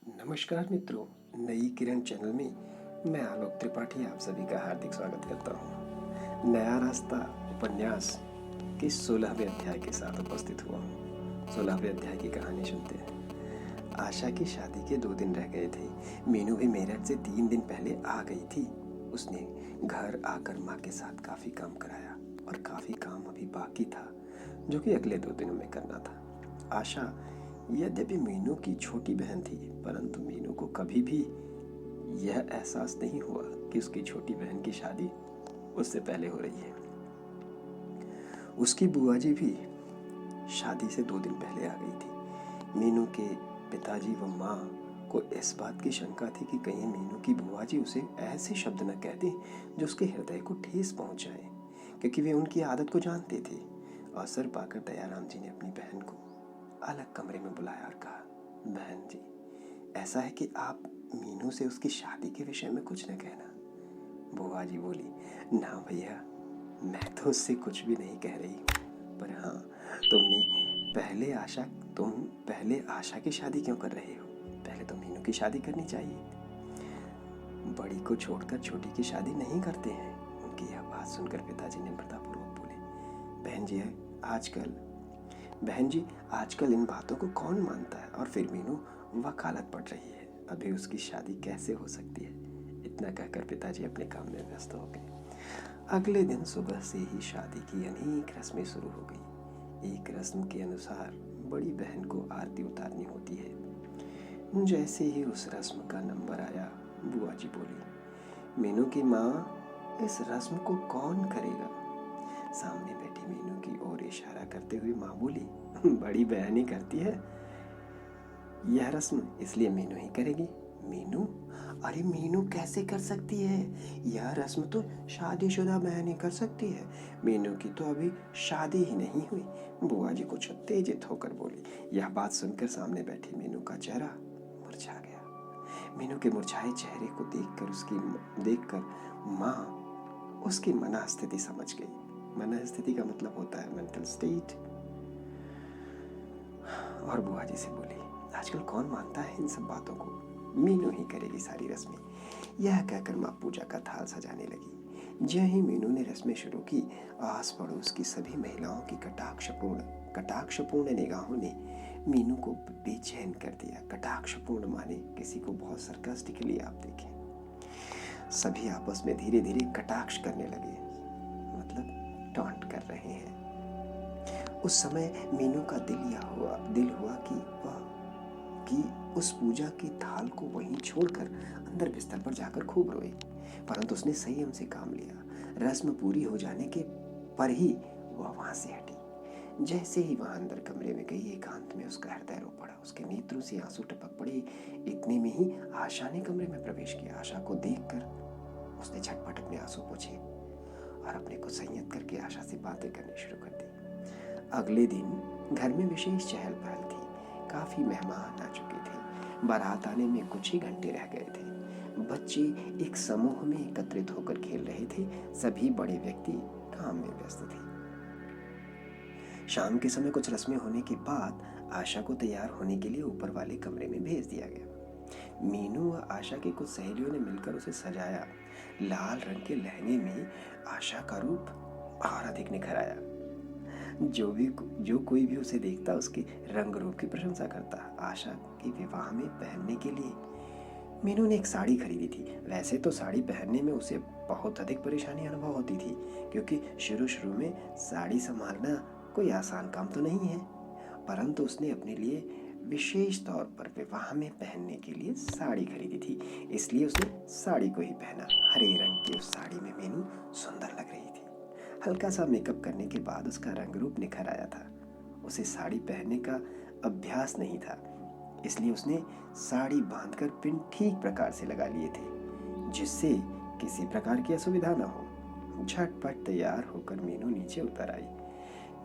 नमस्कार मित्रों, नई किरण चैनल में मैं आलोक त्रिपाठी आप सभी का हार्दिक स्वागत करता हूँ। नया रास्ता उपन्यास के 16वें अध्याय के साथ उपस्थित हुआ हूँ। 16वें अध्याय की कहानी सुनते हैं। आशा की शादी के 2 दिन रह गए थे। मीनू भी मेरठ से 3 दिन पहले आ गई थी। उसने घर आकर माँ के साथ काफ़ी काम कराया और काफ़ी काम अभी बाकी था जो कि अगले 2 दिनों में करना था। आशा यद्यपि मीनू की छोटी बहन थी, परंतु मीनू को कभी भी यह एहसास नहीं हुआ कि उसकी छोटी बहन की शादी उससे पहले हो रही है। उसकी बुआ जी भी शादी से 2 दिन पहले आ गई थी। मीनू के पिताजी व माँ को इस बात की शंका थी कि कहीं मीनू की बुआ जी उसे ऐसे शब्द न कह दें जो उसके हृदय को ठेस पहुंचाए, क्योंकि वे उनकी आदत को जानते थे। अवसर पाकर दयाराम जी ने अपनी बहन को अलग कमरे में बुलाया और कहा, बहन जी, ऐसा है कि आप मीनू से उसकी शादी के विषय में कुछ न कहना। बुआ जी बोली, ना भैया, मैं तो उससे कुछ भी नहीं कह रही हूँ, पर हाँ, तुम पहले आशा की शादी क्यों कर रहे हो? पहले तो मीनू की शादी करनी चाहिए। बड़ी को छोड़कर छोटी की शादी नहीं करते हैं। उनकी यह बात सुनकर पिताजी निम्रतापूर्वक बोले, बहन जी, आजकल इन बातों को कौन मानता है? और फिर मीनू वकालत पढ़ रही है, अभी उसकी शादी कैसे हो सकती है? इतना कहकर पिताजी अपने काम में व्यस्त हो गए। अगले दिन सुबह से ही शादी की अनेक रस्में शुरू हो गई। एक रस्म के अनुसार बड़ी बहन को आरती उतारनी होती है। जैसे ही उस रस्म का नंबर आया, बुआ जी बोली, मीनू की माँ, इस रस्म को कौन करेगा? सामने बैठी मीनू की ओर इशारा करते हुए माँ बोली, बड़ी बहन ही करती है यह रस्म, इसलिए मीनू ही करेगी। मीनू? अरे मीनू कैसे कर सकती है? यह रस्म तो शादीशुदा बहन ही कर सकती है। मीनू की तो अभी शादी ही नहीं हुई। बुआ जी कुछ उत्तेजित होकर बोली। यह बात सुनकर सामने बैठी मीनू का चेहरा मुरझा गया। मीनू के मुरझाए चेहरे को देखकर माँ उसकी मनःस्थिति समझ गई। मनःस्थिति का मतलब होता है मेंटल स्टेट। और बुआ जी से बोली, आजकल कौन मानता है इन सब बातों को? मीनू ही करेगी सारी रस्में। यह कहकर माँ पूजा का थाल सजाने लगी। ज्यों ही मीनू ने रस्में शुरू की, आस पड़ोस की सभी महिलाओं की कटाक्षपूर्ण निगाहों ने मीनू को बेचैन कर दिया। कटाक्षपूर्ण माने किसी को बहुत सरकास्टिकली आप देखें। सभी आपस में धीरे धीरे कटाक्ष करने लगे, मतलब टॉन्ट कर रहे हैं। उस समय मीनू का दिल हुआ कि उस पूजा की थाल को वहीं छोड़कर अंदर बिस्तर पर जाकर खूब रोए, परंतु उसने संयम से काम लिया। रस्म पूरी हो जाने के पर ही वह वहां से हटी। जैसे ही वह अंदर कमरे में गई, एकांत में उसका हृदय रो पड़ा। उसके नेत्रों से आंसू टपक पड़े। इतने में ही आशा ने कमरे में प्रवेश किया। आशा को देखकर उसने झटपट अपने आंसू पोंछे और अपने को संयत करके आशा से बातें करनी शुरू कर दी। अगले दिन घर में विशेष चहल पहल थी। काफी मेहमान आ चुके थे। बारात आने में कुछ ही घंटे रह गए थे। बच्चे एक समूह में एकत्रित होकर खेल रहे थे। सभी बड़े व्यक्ति काम में व्यस्त थे। शाम के समय कुछ रस्में होने के बाद आशा को तैयार होने के लिए ऊपर वाले कमरे में भेज दिया गया। मीनू व आशा की कुछ सहेलियों ने मिलकर उसे सजाया। लाल रंग के लहंगे में आशा का रूप और अधिक निखर आया। जो कोई भी उसे देखता उसके रंग रूप की प्रशंसा करता। आशा के विवाह में पहनने के लिए मीनू ने एक साड़ी खरीदी थी। वैसे तो साड़ी पहनने में उसे बहुत अधिक परेशानी अनुभव होती थी, क्योंकि शुरू में साड़ी संभालना कोई आसान काम तो नहीं है, परंतु उसने अपने लिए विशेष तौर पर विवाह में पहनने के लिए साड़ी खरीदी थी, इसलिए उसने साड़ी को ही पहना। हरे रंग की उस साड़ी में मीनू सुंदर लग रही थी। हल्का सा मेकअप करने के बाद उसका रंग रूप निखर आया था। उसे साड़ी पहनने का अभ्यास नहीं था, इसलिए उसने साड़ी बांधकर पिन ठीक प्रकार से लगा लिए थे, जिससे किसी प्रकार की असुविधा न हो। झटपट तैयार होकर मीनू नीचे उतर आई।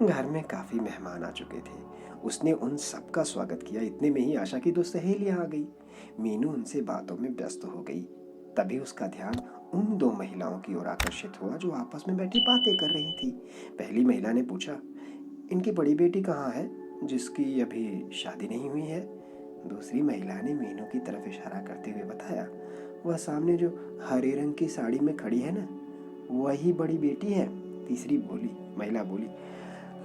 घर में काफी मेहमान आ चुके थे। उसने उन सबका स्वागत किया। इतने में ही आशा की 2 सहेलियां आ गई। मीनू उनसे बातों में व्यस्त हो गई। तभी उसका ध्यान उन 2 महिलाओं की ओर आकर्षित हुआ जो आपस में बैठी बातें कर रही थी। पहली महिला ने पूछा, इनकी बड़ी बेटी कहाँ है जिसकी अभी शादी नहीं हुई है? दूसरी महिला ने मीनू की तरफ इशारा करते हुए बताया, वह सामने जो हरे रंग की साड़ी में खड़ी है ना, वही बड़ी बेटी है। तीसरी महिला बोली,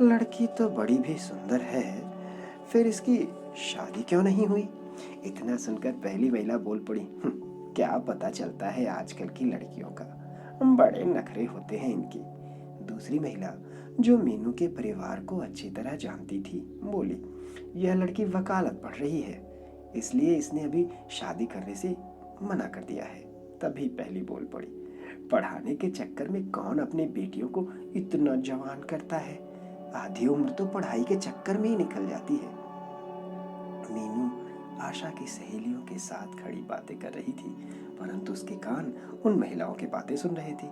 लड़की तो बड़ी भी सुंदर है, फिर इसकी शादी क्यों नहीं हुई? इतना सुनकर पहली महिला बोल पड़ी, क्या पता चलता है आजकल की लड़कियों का, बड़े नखरे होते हैं इनकी। दूसरी महिला, जो मीनू के परिवार को अच्छी तरह जानती थी, बोली, यह लड़की वकालत पढ़ रही है, इसलिए इसने अभी शादी करने से मना कर दिया है। तभी पहली बोल पड़ी, पढ़ाने के चक्कर में कौन अपनी बेटियों को इतना जवान करता है, आधी उम्र तो पढ़ाई के चक्कर में ही निकल जाती है। मीनू आशा की सहेलियों के साथ खड़ी बातें कर रही थी, परंतु उसके कान उन महिलाओं की बातें सुन रहे थे।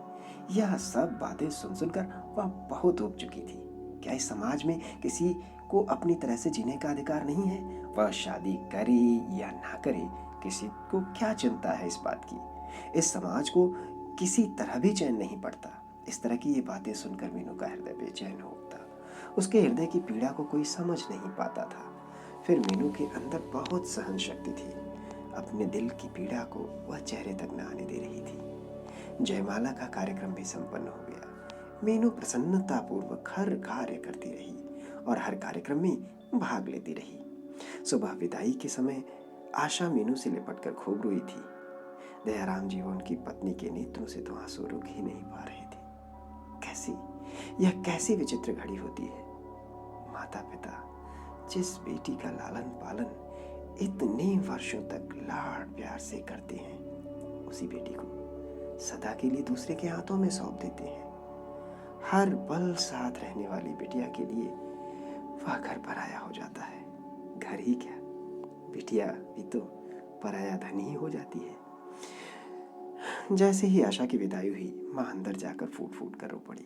यह सब बातें सुन सुनकर वह बहुत ऊब चुकी थी। क्या इस समाज में किसी को अपनी तरह से जीने का अधिकार नहीं है? वह शादी करे या ना करे, किसी को क्या चिंता है इस बात की? इस समाज को किसी तरह भी चैन नहीं पड़ता। इस तरह की ये बातें सुनकर मीनू का हृदय बेचैन हो उठता। उसके हृदय की पीड़ा को कोई समझ नहीं पाता था। फिर मीनू के अंदर बहुत सहन शक्ति थी। अपने दिल की पीड़ा को वह चेहरे तक न आने दे रही थी। जयमाला का कार्यक्रम भी संपन्न हो गया। मीनू प्रसन्नतापूर्वक हर कार्य करती रही और हर कार्यक्रम में भाग लेती रही। सुबह विदाई के समय आशा मीनू से लिपटकर खूब रोई थी। दयाराम जी उनकी पत्नी के नेत्रों से तो आंसू रुक ही नहीं पा रहे थे। यह कैसी विचित्र घड़ी होती है। माता पिता जिस बेटी का लालन पालन इतने वर्षों तक लाड प्यार से करते हैं, उसी बेटी को सदा के लिए दूसरे के हाथों में सौंप देते हैं। हर पल साथ रहने वाली बिटिया के लिए वह घर पराया हो जाता है। घर ही क्या, बिटिया भी तो पराया धन ही हो जाती है। जैसे ही आशा की विदाई हुई, माँ अंदर जाकर फूट फूट कर रो पड़ी।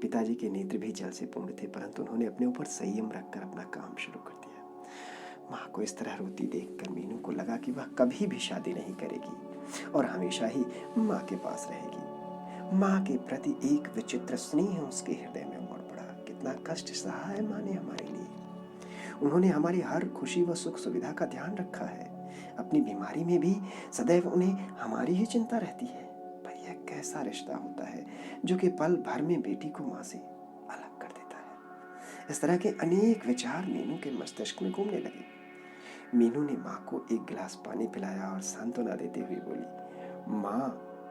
पिताजी के नेत्र भी जल से पूर्ण थे, परंतु उन्होंने अपने ऊपर संयम रखकर अपना काम शुरू कर दिया। माँ को इस तरह रोती देखकर मीनू को लगा कि वह कभी भी शादी नहीं करेगी और हमेशा ही माँ के पास रहेगी। माँ के प्रति एक विचित्र स्नेह उसके हृदय में उमड़ पड़ा। कितना कष्ट सहा है माँ ने हमारे लिए। उन्होंने हमारी हर खुशी व सुख सुविधा का ध्यान रखा है। अपनी बीमारी में भी सदैव उन्हें हमारी ही चिंता रहती है। पर यह कैसा रिश्ता होता है जो कि पल भर में बेटी को माँ से अलग कर देता है। इस तरह के अनेक विचार मीनू के मस्तिष्क में घूमने लगे। मीनू ने माँ को एक गिलास पानी पिलाया और सांत्वना देते हुए बोली, माँ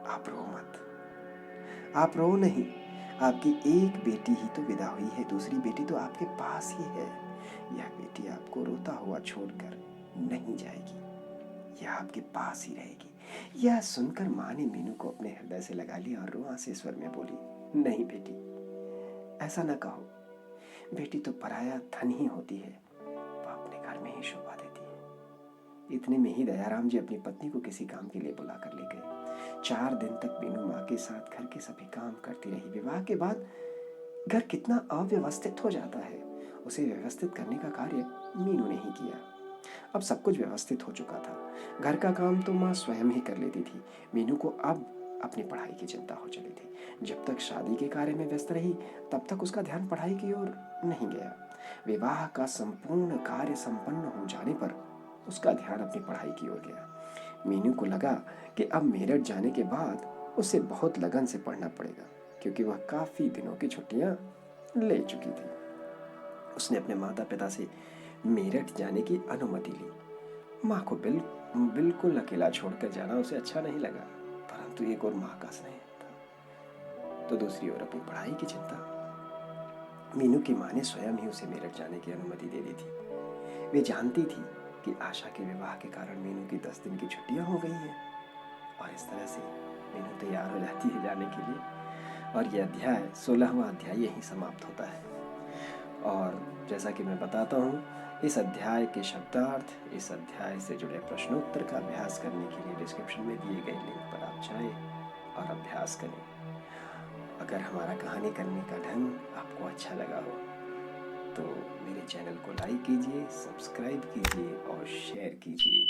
आप रो मत। आप रो नहीं, आपकी एक बेटी ही तो विदा हुई है, दूसरी बेटी तो आपके पास ही है। यह बेटी आपको रोता हुआ छोड़कर नहीं जाएगी, यह आपके पास ही रहेगी। यह सुनकर माँ ने मीनू को अपने हृदय से लगा लिया और रुआंसे स्वर में बोली, नहीं बेटी, ऐसा न कहो। बेटी तो पराया धन ही होती है, वह अपने घर में ही शोभा देती है। इतने में ही दयाराम जी अपनी पत्नी को किसी काम के लिए बुलाकर ले गए। 4 दिन तक मीनू माँ के साथ घर के सभी काम करती रही। विवाह के बाद घर कितना अव्यवस्थित हो जाता है, उसे व्यवस्थित करने का कार्य मीनू ने ही किया। अब सब कुछ व्यवस्थित हो चुका था। घर का काम तो माँ स्वयं ही कर लेती थी। मीनू को अब अपनी पढ़ाई की चिंता हो चली थी। जब तक शादी के कार्य में व्यस्त रही, तब तक उसका ध्यान पढ़ाई की ओर नहीं गया। विवाह का संपूर्ण कार्य संपन्न हो जाने पर उसका ध्यान अपनी पढ़ाई की ओर गया। मीनू को लगा कि अब मेरठ जाने के बाद उसे बहुत लगन से पढ़ना पड़ेगा, क्योंकि वह काफी दिनों की छुट्टियां ले चुकी थी। उसने अपने माता पिता से मेरठ जाने की अनुमति ली। माँ को बिल्कुल अकेला छोड़कर जाना उसे अच्छा नहीं लगा, परंतु एक और माँ का स्नेह था, तो दूसरी ओर अपनी पढ़ाई की चिंता। मीनू की माँ ने स्वयं ही उसे मेरठ जाने की अनुमति दे दी थी। वे जानती थी कि आशा के विवाह के कारण मीनू की 10 दिन की छुट्टियां हो गई हैं, और इस तरह से मीनू तैयार हो जाती है जाने के लिए। और यह अध्याय 16वां अध्याय यहीं समाप्त होता है। और जैसा कि मैं बताता हूँ, इस अध्याय के शब्दार्थ, इस अध्याय से जुड़े प्रश्नोत्तर का अभ्यास करने के लिए डिस्क्रिप्शन में दिए गए लिंक पर आप जाएं और अभ्यास करें। अगर हमारा कहानी करने का ढंग आपको अच्छा लगा हो तो मेरे चैनल को लाइक कीजिए, सब्सक्राइब कीजिए और शेयर कीजिए।